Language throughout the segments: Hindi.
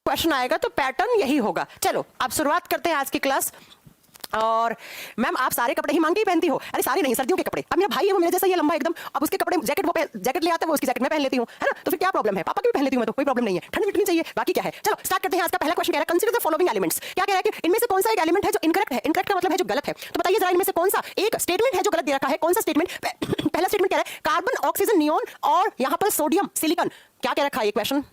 क्वेश्चन आएगा तो पैटर्न यही होगा। चलो अब शुरुआत करते हैं आज की क्लास। और मैम आप सारे कपड़े ही मांग के ही पहनती हो? अरे सारे नहीं, सर्दियों के कपड़े। अब मेरा भाई है वो मेरे जैसा ही लंबा एकदम, अब उसके कपड़े जैकेट वो जैकेट ले आता है, वो उसकी जैकेट मैं पहन लेती हूँ, है ना? तो फिर क्या प्रॉब्लम है? पापा की भी पहन लेती हूँ मैं, तो कोई प्रॉब्लम नहीं है। ठंड नहीं चाहिए, बाकी क्या है। चलो स्टार्ट करते हैं। आज का पहला क्वेश्चन कह रहा है कंसीडर द फॉलोइंग एलिमेंट्स। क्या कह रहा है कि इनमें से कौन सा एक एलिमेंट है जो इनकरेक्ट है? इनकरेक्ट का मतलब है जो गलत है। तो बताइए जरा इनमें से कौन सा एक स्टेटमेंट है जो गलत दे रखा है? कौन सा स्टेटमेंट? पहला स्टेटमेंट कह रहा है कार्बन, ऑक्सीजन, नियोन और यहां पर सोडियम, सिलिकॉन। क्या कह रखा है ये क्वेश्चन?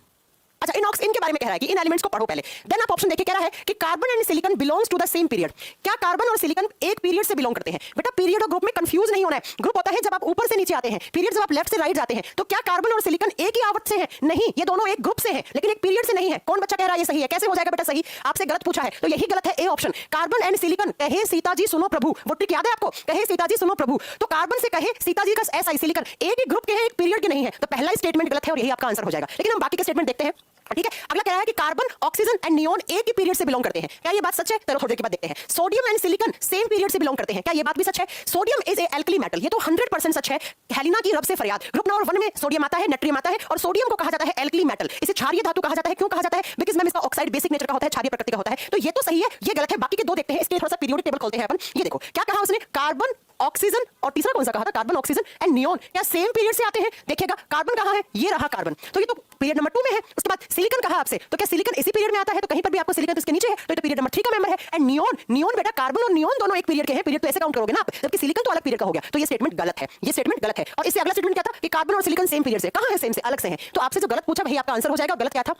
अच्छा इनके बारे में कह रहा है कि इन एलिमेंट्स को पढ़ो पहले। देन आप ऑप्शन देखिए, कह रहा है कि carbon and silicon belongs to the same period. क्या कार्बन और सिलिकॉन एक पीरियड से बिलोंग करते हैं? बेटा पीरियड और ग्रुप में कंफ्यूज नहीं होना है। ग्रुप होता है जब आप ऊपर से नीचे आते हैं, पीरियड जब आप लेफ्ट से राइट जाते हैं। तो क्या कार्बन और सिलिकॉन एक ही आवर्त से हैं? नहीं, ये दोनों एक ग्रुप से हैं, लेकिन एक पीरियड से नहीं है। कौन बच्चा कह रहा है ये सही है? कैसे हो जाएगा बेटा सही? आपसे गलत पूछा है तो यही गलत है। A option, carbon and silicon कहे सीता जी सुनो प्रभु। वो ट्रिक याद है आपको? कहे सीता जी सुनो प्रभु, तो कार्बन से कहे सीता जी का एस आई, सिलिकॉन एक ही ग्रुप के हैं, एक पीरियड के नहीं है। तो पहला स्टेटमेंट गलत है और यही आपका आंसर हो जाएगा। लेकिन हम बाकी के स्टेटमेंट देखते हैं, ठीक है। अगला कह रहा है कि कार्बन, ऑक्सीजन एंड नियोन एक ही पीरियड से बिलोंग करते हैं। क्या ये बात सच है? चलो थोड़ी देर के बाद देखते हैं। Sodium and silicon same period से बिलोंग करते हैं। क्या ये बात भी सच है? Sodium is a alkali metal. ये तो 100% सच है। हेलिना की रब से फरियाद, ग्रुप नंबर 1 में सोडियम आता है, नाइट्रियम आता है, और सोडियम को कहा जाता है एल्कली मेटल। इसे क्षारीय धातु कहा जाता है। क्यों कहा जाता है? बिकॉज़ मैम इसका ऑक्साइड बेसिक नेचर का होता है, क्षारीय प्रकृति का होता है। तो ये तो सही है, ये गलत है। बाकी के दो देखते हैं। इसके थोड़ा सा पीरियोडिक टेबल खोलते हैं अपन। ये देखो क्या कहा उसने, कार्बन, ऑक्सीजन और तीसरा कौन सा कहा था? Carbon, oxygen and neon. क्या सेम पीरियड से आते हैं? देखिएगा कार्बन कहां है? ये रहा कार्बन, तो ये तो पीरियड नंबर 2 में है। उसके बाद सिलिकॉन कहा आपसे, तो क्या सिलिकॉन इसी पीरियड में आता है? तो कहीं पर भी आपको सिलिकॉन इसके नीचे है, तो ये तो पीरियड नंबर 3 का मेंबर है। एंड नियोन, नियोन बेटा कार्बन और नियोन दोनों एक पीरियड के हैं। पीरियड तो ऐसे काउंट करोगे ना आप, जबकि सिलिकॉन तो अलग पीरियड का हो गया। तो ये स्टेटमेंट गलत है, ये स्टेटमेंट गलत है। और इससे अगला स्टेटमेंट क्या था कि कार्बन और सिलिकॉन सेम पीरियड से। कहां है सेम से? अलग से है। तो आपसे जो गलत पूछा वही आपका आंसर हो जाएगा। गलत क्या था?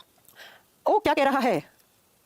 ओ क्या कह रहा है?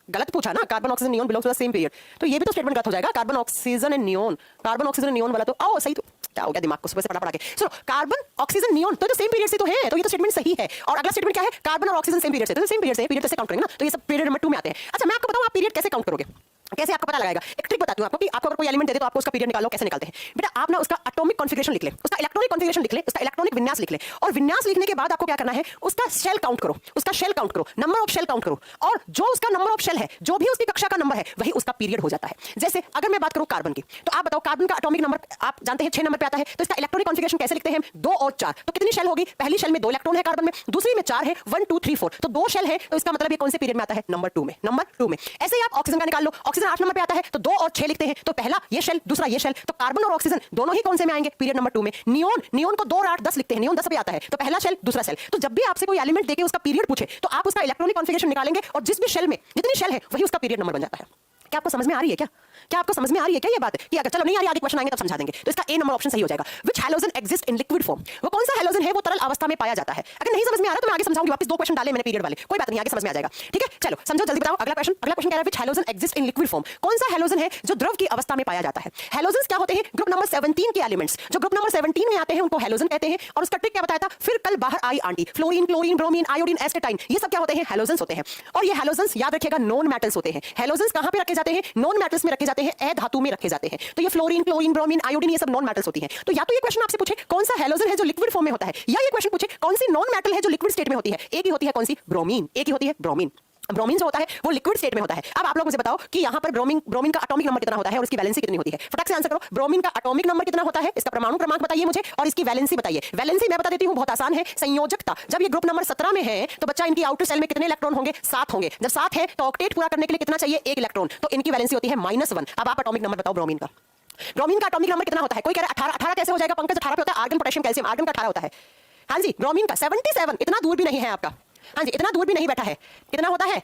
गलत पूछा ना, carbon, oxygen, neon belongs to the same period. तो ये भी तो स्टेटमेंट गलत हो जाएगा। Carbon, oxygen and neon, carbon, oxygen, neon वाला तो आओ सही। तो क्या हो गया दिमाग को सुबह से पढ़ा के? सुनो, कार्बन, ऑक्सीजन, नियोन तो सेम पीरियड से तो है, तो ये तो स्टेटमेंट सही है। और अगला स्टेटमेंट क्या है? कार्बन और ऑक्सीजन सेम पीरियड से, तो सेम पीरियड से, पीरियड से काउंट करेंगे ना। तो ये सब पीरियड नंबर 2 में आते हैं। अच्छा मैं आपको बताऊं आप पीरियड कैसे काउंट करोगे, कैसे आपको पता लगाएगा? एक ट्रिक बताती हूं आपको कि आपको अगर कोई एलिमेंट दे दे तो आपको उसका पीरियड निकालो। कैसे निकालते हैं बेटा? आप ना उसका एटॉमिक कॉन्फ़िगरेशन लिख ले, उसका इलेक्ट्रॉनिक कॉन्फ़िगरेशन लिख ले, उसका इलेक्ट्रॉनिक विन्यास लिख ले, और विन्यास लिखने के बाद आपको क्या करना है? उसका शेल काउंट करो, उसका शेल काउंट करो, नंबर ऑफ शेल काउंट करो, और जो उसका नंबर ऑफ शेल है, जो भी उसकी कक्षा का नंबर है, वही उसका पीरियड हो जाता है। जैसे अगर मैं बात करूं कार्बन की, तो आप बताओ कार्बन का एटॉमिक नंबर आप जानते हैं 6 नंबर पे आता है। तो इसका इलेक्ट्रॉनिक कॉन्फ़िगरेशन कैसे लिखते हैं? 2 और 4। तो कितनी शेल होगी? पहली शेल में 2 इलेक्ट्रॉन है कार्बन में, दूसरी में 4 है, 1 2 3 4। तो 2 शेल है, तो इसका मतलब ये कौन से पीरियड में आता है? नंबर 2 में, नंबर 2 में। ऐसे ही आप ऑक्सीजन का निकाल लो, ऑक्सीजन 8 नंबर पे आता है, तो 2 और 6 लिखते हैं। तो पहला ये शेल, दूसरा ये शेल, तो कार्बन और ऑक्सीजन दोनों ही कौन से में आएंगे? पीरियड नंबर 2 में। नियोन, नियोन को 2 और 8 10 लिखते हैं, नियोन 10 पे आता है, तो पहला शेल, दूसरा शेल। तो जब भी आपसे कोई एलिमेंट देके उसका पीरियड पूछे, तो आप उसका इलेक्ट्रॉनिक कॉन्फ़िगरेशन निकालेंगे, और जिस भी शेल में जितनी शेल है वही उसका पीरियड नंबर बन जाता है। क्या आपको समझ में आ रही है? क्या आपको समझ में आ रही है क्या ये बात? कि अगर चलो नहीं आ रही, आगे क्वेश्चन आएंगे तब समझा देंगे। तो इसका ए नंबर ऑप्शन सही हो जाएगा। Which halogen exist in liquid form? वो कौन सा हैलोजन है वो तरल अवस्था में पाया जाता है? अगर नहीं समझ में आ रहा तो मैं आगे समझाऊंगी। वापस 2 क्वेश्चन डाले मैंने पीरियड वाले, कोई बात नहीं, आगे समझ में आ जाएगा। ठीक है चलो समझो जल्दी बताओ। अगला क्वेश्चन कह रहा है which halogen exist in liquid form? कौन सा हैलोजन है जो द्रव की अवस्था में पाया जाता है? हैलोजन्स क्या होते हैं? ग्रुप नंबर 17 के एलिमेंट्स जो ग्रुप नंबर 17 में आते हैं उनको हैलोजन कहते हैं। और उसका ट्रिक क्या बताया था? फिर कल बाहर आई aunty, fluorine, chlorine, bromine, iodine, astatine, ये सब क्या होते हैं? हैलोजन्स होते हैं। और ये हैलोजन्स याद रखिएगा नॉन मेटल्स होते हैं। हैलोजन्स कहां पे रखे जाते हैं? नॉन मेटल्स में रखे जाते हैं, धातु में रखे जाते हैं। तो ये फ्लोरीन, क्लोरीन, ब्रोमीन, आयोडीन, ये सब नॉन मेटल्स होती हैं। तो या तो ये क्वेश्चन आपसे पूछे कौन सा हैलोजन है जो लिक्विड फॉर्म में होता है, या ये क्वेश्चन पूछे कौन सी नॉन मेटल है जो लिक्विड स्टेट में होती है। एक ही होती है, कौन सी? ब्रोमीन। एक ही होती है, ब्रोमीन। ब्रोमीन जो होता है वो लिक्विड स्टेट में होता है। अब आप लोग मुझे बताओ कि यहाँ पर ब्रोमीन का एटॉमिक नंबर कितना होता है और इसकी वैलेंसी कितनी होती है? फटाक से आंसर करो। ब्रोमीन का एटॉमिक नंबर कितना होता है, इसका परमाणु क्रमांक बताइए मुझे, और इसकी वैलेंसी बताइए। वैलेंसी मैं बता देती हूँ, बहुत आसान है। संयोजकता, जब ये ग्रुप नंबर 17 में है तो बच्चा इनकी आउटर सेल में कितने इलेक्ट्रॉन होंगे? 7 होंगे। जब 7 है तो ऑक्टेट पूरा करने के लिए कितना चाहिए? 1 इलेक्ट्रॉन। तो इनकी वैलेंसी होती है -1। अब आप एटॉमिक नंबर बताओ ब्रोमीन का। ब्रोमीन का एटॉमिक नंबर कितना होता है? कोई कह रहा है 18। 18 कैसे हो जाएगा पंकज? 18 पे होता है आर्गन, पोटेशियम, कैल्शियम। आर्गन का 18 होता है। हाँ जी, ब्रोमीन का 77। इतना दूर भी नहीं है आपका। हाँ जी, इतना दूर भी नहीं बैठा है। कितना होता है?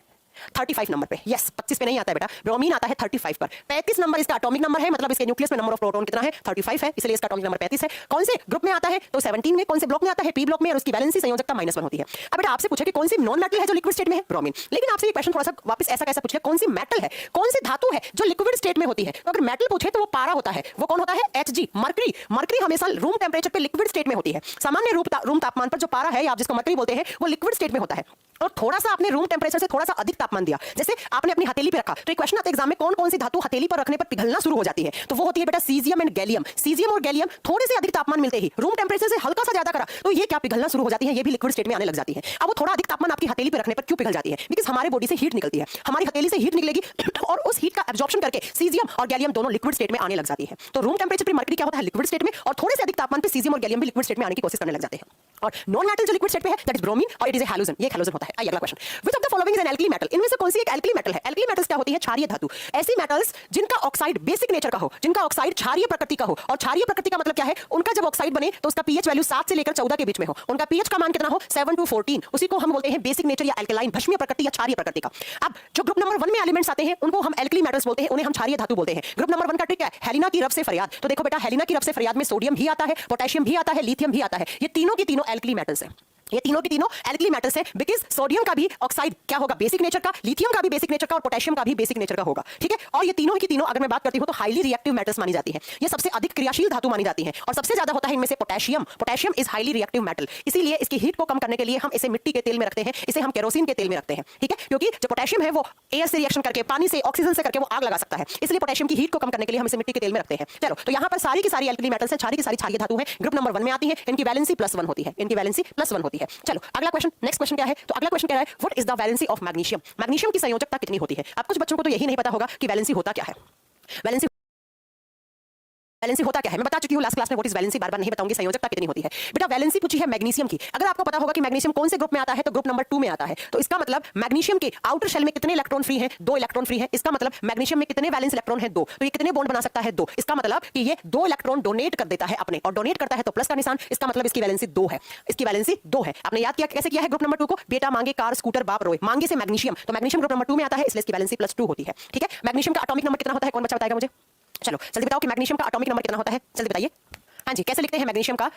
35 नंबर पे। यस 25 पे नहीं आता है बेटा, ब्रोमीन आता है 35 पर। 35 नंबर इसका एटॉमिक नंबर है, मतलब इसके न्यूक्लियस में नंबर ऑफ प्रोटॉन कितना है? 35 है, इसलिए इसका एटॉमिक नंबर 35 है। कौन से ग्रुप में आता है? तो 17 में। कौन से ब्लॉक में आता है? पी ब्लॉक में। और उसकी वैलेंसी संयोजकता -1 होती है। अब बेटा आपसे पूछे कि कौन सी नॉन मेटल है जो लिक्विड स्टेट में है? ब्रोमीन। लेकिन आपसे ये क्वेश्चन थोड़ा सा वापस ऐसा कैसा पूछे, कौन सी मेटल है, कौन सी धातु है जो लिक्विड स्टेट में होती है? तो अगर मेटल पूछे तो वो पारा होता है। वो कौन होता है? Hg, mercury. मर्करी हमेशा रूम टेम्परेचर पे लिक्विड स्टेट में होती है। सामान्य रूम तापमान पर जो पारा है, आप जिसको मर्करी बोलते हैं, वो लिक्विड स्टेट में होता है। और थोड़ा सा आपने रूम टेम्परेचर से थोड़ा सा अधिक तापमान दिया, जैसे आपने अपनी हथेली पे रखा, तो एक क्वेश्चन आता है एग्जाम में, कौन कौन सी धातु हथेली पर रखने पर पिघलना शुरू हो जाती है? तो वो होती है बेटा सीजियम एंड गैलियम। सीजियम और गैलियम थोड़े से अधिक तापमान मिलते ही, रूम टेम्परेचर से हल्का सा ज्यादा करा, तो ये क्या पिघलना शुरू हो जाती है, ये भी लिक्विड स्टेट में आने लग जाती है। अब वो थोड़ा अधिक तापमान आपकी हथेली पे रखने पर क्यों पिघल जाती है? बिकॉज़ हमारे बॉडी से हीट निकलती है, हमारी हथेली से हीट निकलेगी और उस हीट का एब्जॉर्प्शन करके सीजियम और गैलियम दोनों लिक्विड स्टेट में आने लग जाती है। तो रूम टेम्परेचर पर मर्करी क्या होता है? लिक्विड स्टेट में, और थोड़े से अधिक तापमान पे सीजियम और गैलियम भी लिक्विड स्टेट में आने की कोशिश करने लग जाते हैं। और नॉन मेटल जो लिक्विड स्टेट पे है दैट इज ब्रोमीन और इट इज ए हैलोजन, ये हैलोजन होता है। आइए अगला question, which of the following is an alkali metal, इनमें से कौन सी एक एल्कली मेटल है? एल्कली मेटल्स क्या होती है? क्षारीय धातु, ऐसी मेटल्स जिनका ऑक्साइड बेसिक नेचर का हो, जिनका ऑक्साइड क्षारीय प्रकृति का हो। और क्षारीय प्रकृति का मतलब क्या है? उनका जब ऑक्साइड बने तो उसका पीएच वैल्यू 7 से लेकर 14 के बीच में हो, उनका पीएच का मान कितना हो? 7 to 14, उसी को हम बोलते हैं बेसिक नेचर या एल्कलाइन, भस्मीय प्रकृति या क्षारीय प्रकृति का। अब जो ग्रुप नंबर 1 में एलिमेंट्स आते हैं उनको हम एल्कली मेटल्स बोलते हैं, उन्हें हम क्षारीय धातु बोलते हैं। ग्रुप नंबर 1 का ट्रिक क्या है? हेलिना की रब से फरियाद। तो देखो बेटा, हेलिना की रब से फरियाद में सोडियम भी आता है, पोटेशियम भी आता है, लिथियम भी आता है। ये तीनों की तीनों एल्कली मेटल्स हैं, ये तीनों की तीनों एल्कली मेटल्स है, बिकॉज सोडियम का भी ऑक्साइड क्या होगा? बेसिक नेचर का, लिथियम का भी बेसिक नेचर का और पोटेशियम का भी बेसिक नेचर का होगा। ठीक है, और ये तीनों की तीनों अगर मैं बात करती हूं तो हाईली रिएक्टिव मेटल्स मानी जाती है, ये सबसे अधिक क्रियाशील धातु मानी जाती है और सबसे ज्यादा होता है इनमें से potassium. Potassium is highly reactive metal, इसीलिए इसकी हीट को कम करने के लिए हम इसे मिट्टी के तेल में रखते हैं, इसे हम केरोसिन के तेल में रखते हैं। ठीक है, क्योंकि जो पोटेशियम है वो एयर से रिएक्शन करके, पानी से, ऑक्सीजन से करके वो आग लगा सकता है, इसलिए पोटेशियम की हीट को कम करने के लिए हम इसे मिट्टी के तेल में रखते हैं। चलो, तो यहां पर सारी की सारी एल्कली मेटल्स हैं, सारी की सारी क्षारीय धातु है, ग्रुप नंबर 1 में आती है, इनकी वैलेंसी +1 होती है, इनकी वैलेंसी +1 होती है। चलो अगला क्वेश्चन, नेक्स्ट क्वेश्चन क्या है? तो अगला क्वेश्चन क्या है? What is the valency of magnesium, magnesium की संयोजकता कितनी होती है? अब कुछ बच्चों को तो यही नहीं पता होगा कि वैलेंसी होता क्या है। वैलेंसी वैलेंसी होता क्या है? मैं बता चुकी हूं लास्ट क्लास में व्हाट इज वैलेंसी, बार बार नहीं बताऊंगी। संयोजकता कितनी होती है बेटा? वैलेंसी पूछी है मैग्नीशियम की। अगर आपको पता होगा कि मैग्नीशियम कौन से ग्रुप में आता है तो ग्रुप नंबर 2 में आता है, तो इसका मतलब मैग्नीशियम के आउटर शेल में कितने इलेक्ट्रॉन फ्री हैं? 2 इलेक्ट्रॉन फ्री हैं। इसका मतलब मैग्नीशियम में कितने वैलेंस इलेक्ट्रॉन हैं? 2। तो ये कितने बॉन्ड बना सकता है? 2। इसका मतलब कि ये 2 इलेक्ट्रॉन डोनेट कर देता है अपने, और डोनेट करता है तो प्लस का निशान, इसका मतलब इसकी वैलेंसी 2 है, इसकी वैलेंसी 2 है। आपने याद किया कैसे किया है ग्रुप नंबर 2 को? बेटा मांगे कार स्कूटर बाप रोए, मांगे से मैग्नीशियम, तो मैग्नीशियम ग्रुप नंबर 2 में आता है, इसलिए इसकी वैलेंसी +2 होती है। ठीक है, मैग्नीशियम का एटॉमिक नंबर कितना होता है? कौन बच्चा बताएगा मुझे? चलो जल्दी बताओ कि मैग्नीशियम का एटॉमिक नंबर कितना होता है, जल्दी बताइए। हाँ जी, कैसे लिखते हैं मैग्नीशियम का?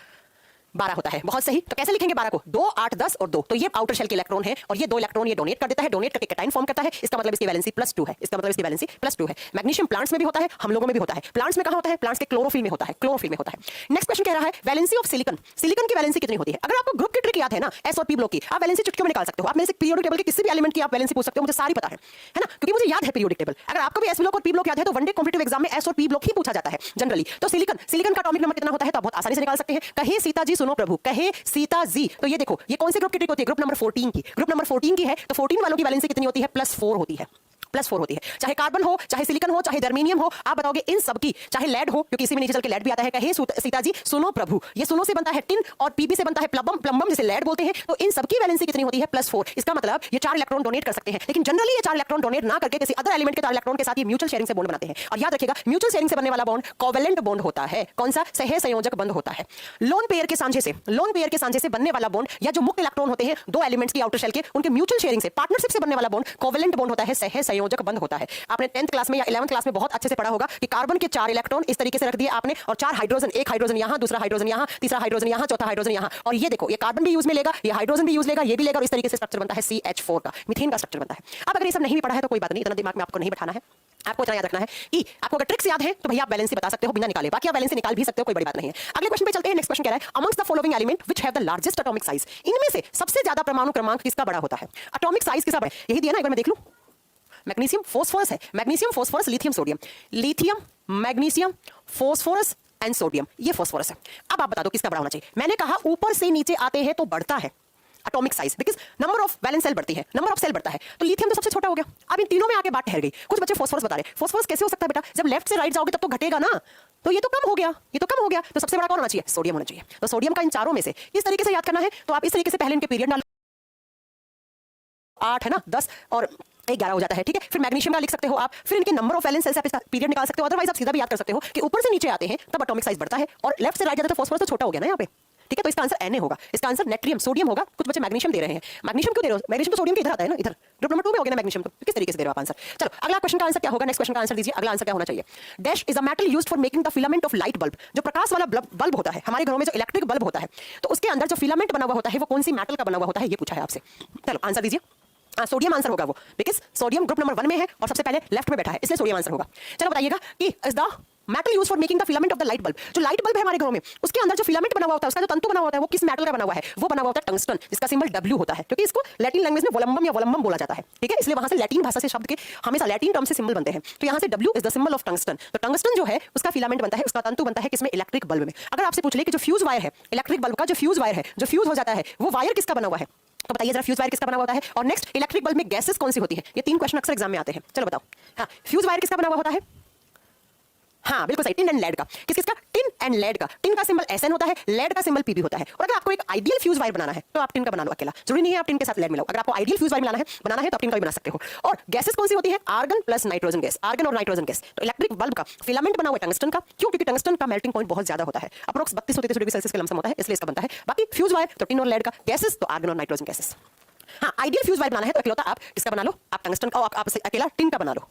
12 होता है। बहुत सही, तो कैसे लिखेंगे 12 को? 2, 8, 10 और 2। तो ये आउटर शेल के इलेक्ट्रॉन है और ये 2 इलेक्ट्रॉन ये डोनेट कर देता है, डोनेट करके कैटायन फॉर्म करता है, इसका मतलब इसकी वैलेंसी +2 है, इसका मतलब इसकी वैलेंसी +2 है। मैग्नीशियम प्लांट्स में भी होता है, हम लोगों में भी होता है। प्लांट्स में कहां होता है? प्लांट्स के क्लोरोफिल में होता है, क्लोरोफिल में होता है। नेक्स्ट क्वेश्चन कह रहा है वैलेंसी ऑफ सिलिकॉन, सिलिकॉन की वैलेंसी कितनी होती है? अगर आपको ग्रुप की ट्रिक याद है ना, एस और पी ब्लॉक की, आप वैलेंसी चुटकियों में निकाल सकते हो। आप मेरे से पीरियोडिक टेबल के किसी भी एलिमेंट की आप वैलेंसी पूछ सकते हो, मुझे सारी पता है ना, क्योंकि मुझे याद है पीरियोडिक टेबल। अगर आपको भी एस ब्लॉक और पी ब्लॉक याद है तो वनडे कॉम्पिटिटिव एग्जाम में एस और पी ब्लॉक ही पूछा जाता है जनरली। तो सिलिकॉन, सिलिकॉन का एटॉमिक नंबर कितना होता है? तो आप बहुत आसानी से निकाल सकते हैं। कहे सीता जी सुनो प्रभु, कहे सीता जी। तो ये देखो, ये कौन से ग्रुप की ट्रिक होती है? ग्रुप नंबर 14 की। ग्रुप नंबर 14 की है, तो 14 वालों की वैलेंसी कितनी होती है? +4 होती है, +4 होती है। चाहे कार्बन हो, चाहे सिलिकॉन हो, चाहे जर्मेनियम हो, आप बताओगे इन सब की, चाहे लेड हो, क्योंकि इसी में नीचे चल के लेड भी आता है। कहे सीता जी सुनो प्रभु, ये सुनो से बनता है टिन और पीबी से बनता है प्लम्बम, प्लम्बम जिसे लेड बोलते हैं। तो इन सब की वैलेंसी कितनी होती है? +4। इसका मतलब ये 4 इलेक्ट्रॉन डोनेट कर सकते हैं, लेकिन जनरली ये 4 इलेक्ट्रॉन डोनेट ना करके किसी अदर एलिमेंट के 4 इलेक्ट्रॉन के साथ ये म्यूचुअल शेयरिंग से बॉन्ड बनाते हैं। और याद रखिएगा, म्यूचुअल शेयरिंग से बनने वाला बॉन्ड कोवेलेंट बॉन्ड होता है। कौन सा? सह संयोजक बंध होता है। लोन पेयर के सांझे से, लोन पेयर के सांझे से बनने वाला बॉन्ड या जो मुक्त इलेक्ट्रॉन होते हैं 2 एलिमेंट्स की आउटर शेल के, उनके म्यूचुअल शेयरिंग से, पार्टनरशिप से बनने वाला बॉन्ड कोवेलेंट बॉन्ड होता है, सह संयोजक बंध होता है। आपने 10th क्लास में या 11th क्लास में बहुत अच्छे से पढ़ा होगा कि कार्बन के 4 इलेक्ट्रॉन इस तरीके से रख दिए आपने, और 4 हाइड्रोजन, एक हाइड्रोजन यहां, दूसरा हाइड्रोजन यहां, तीसरा हाइड्रोजन यहां, चौथा हाइड्रोजन यहां। और ये देखो, ये कार्बन भी यूज में लेगा, ये हाइड्रोजन भी यूज लेगा, ये भी लेगा, और इस तरीके से स्ट्रक्चर बनता है CH4 का, मीथेन का स्ट्रक्चर बनता है। अब अगर ये सब नहीं भी पढ़ा है तो कोई बात नहीं, इतना दिमाग में आपको नहीं बैठाना है, आपको इतना याद रखना है कि आपको अगर ट्रिक्स याद है तो भैया आप बैलेंस बता सकते हो बिना निकाले, बाकी आप बैलेंस निकाल भी सकते हो, कोई बड़ी बात नहीं है। अगले क्वेश्चन पे चलते हैं। नेक्स्ट क्वेश्चन कह रहा है amongst the following element which have the largest atomic size, इनमें से सबसे ज्यादा परमाणु क्रमांक किसका बड़ा होता है? एटॉमिक साइज किसका बड़ा? यही दिया ना, एक बार मैं देख लूं। मैग्नीशियम फास्फोरस है, magnesium phosphorus lithium sodium, lithium magnesium phosphorus and sodium, ये फास्फोरस है। अब आप बता दो किसका बड़ा होना चाहिए? मैंने कहा ऊपर से नीचे आते हैं तो बढ़ता है atomic size, because number of valence shell बढ़ती है, नंबर ऑफ सेल बढ़ता है। तो लिथियम तो सबसे छोटा हो गया। अब इन तीनों में आके बात ठहर गई। कुछ बच्चे फास्फोरस बता रहे, फास्फोरस कैसे हो सकता है बेटा? जब लेफ्ट से राइट जाओगे तब तो घटेगा ना, तो ये तो कम हो गया, ये तो कम हो गया। तो सबसे बड़ा कौन होना चाहिए? सोडियम होना चाहिए। तो सोडियम का इन चारों में से इस तरीके से याद करना है, तो आप इस तरीके से पहले इनके पीरियड डालो, 8 है ना, 10 और 11 हो जाता है। ठीक है, फिर मैग्नीशियम का लिख सकते हो आप, फिर इनके नंबर ऑफ वैलेंस सेल्स से पीरियड निकाल सकते हो। अदरवाइज आप सीधा भी याद कर सकते हो कि ऊपर से नीचे आते हैं तब एटॉमिक साइज बढ़ता है, और लेफ्ट से राइट जाते तो फास्फोरस तो छोटा हो गया ना यहाँ पे। ठीक है, तो इसका आंसर Na होगा, इसका आंसर नेट्रियम सोडियम होगा। कुछ बच्चे मैग्नीशियम दे रहे हैं, मैग्नीशियम क्यों दे रहे हो? मैग्नीशियम तो सोडियम के इधर आता है ना, इधर ग्रुप नंबर 2 में हो गया ना मैग्नीशियम, तो किस तरीके से दे रहे हो आप आंसर? चलो अगला क्वेश्चन का आंसर क्या होगा? नेक्स्ट क्वेश्चन का आंसर दीजिए। अगला आंसर क्या होना चाहिए? Dash is a metal used for making the filament of light bulb, जो प्रकाश वाला बल्ब होता है हमारे घरों में, जो इलेक्ट्रिक बल्ब होता है, तो उसके अंदर जो फिलामेंट बना हुआ होता है वो कौन सी मेटल का बना हुआ होता है, ये पूछा है आपसे। चलो आंसर दीजिए। सोडियम आंसर होगा वो, बिकॉज सोडियम ग्रुप नंबर 1 में है और सबसे पहले लेफ्ट में बैठा है, इसलिए सोडियम आंसर होगा। चलो बताइएगा कि is the metal used for making the filament of the light bulb, जो लाइट बल्ब है हमारे घरों में, उसके अंदर जो फिलामेंट बना हुआ होता है, उसका जो तंतु बना हुआ होता है, वो किस मेटल का बना हुआ है? वो बना हुआ होता है टंगस्टन, जिसका सिंबल W होता है, क्योंकि इसको लैटिन लैंग्वेज में वोलम्बम या वोलम्बम बोला जाता है। ठीक है, इसलिए वहां से लैटिन भाषा से शब्द के हमेशा लैटिन टर्म से सिंबल बनते हैं। तो यहाँ से W is the symbol of tungsten. तो टंगस्टन जो है उसका फिलामेंट बनता है, उसका तंतु बनता है किसमें? इलेक्ट्रिक बल्ब में। अगर आपसे पूछ ले कि जो फ्यूज वायर है, इलेक्ट्रिक बल्ब का जो फ्यूज वायर है, जो फ्यूज हो जाता है, वो वायर किसका बना हुआ है? तो बताइए जरा, फ्यूज वायर किसका बना हुआ होता है? और नेक्स्ट, इलेक्ट्रिक बल्ब में गैसेस कौन सी होती है? ये 3 क्वेश्चन अक्सर एग्जाम में आते हैं। चलो बताओ, हाँ फ्यूज वायर किसका बना हुआ होता है? हाँ बिल्कुल सही, टिन एंड लेड का। किस किसका? टिन एंड लेड का। टिन का सिंबल SN होता है, लेड का सिंबल PB होता है। और अगर आपको एक आइडियल फ्यूज वायर बनाना है तो आप टिन का बना लो अकेला, जरूरी नहीं है आप टिन के साथ लेड मिलाओ। अगर आपको आइडियल फ्यूज वायर बनाना है तो आप टिन का भी बना सकते हो। और गैसेस कौन सी होती है? Argon plus nitrogen gas, argon और नाइट्रोजन गैस। तो इलेक्ट्रिक बल्ब का फिलामेंट बना हुआ है टंगस्टन का। क्यों? क्योंकि टंगस्टन का मेल्टिंग पॉइंट बहुत ज्यादा होता है, अप्रोक्स 32-33 डिग्री सेल्सियस के लमसम होता है, इसलिए इसका बनता है। बाकी फ्यूज वायर तो टिन और लेड का, गैसेस तो आर्गन और नाइट्रोजन गैसेस। हाँ, आइडियल फ्यूज वायर बनाना है तो इकलौता आप किसका बना लो? आप टंगस्टन का, आप अकेला टिन का बना लो।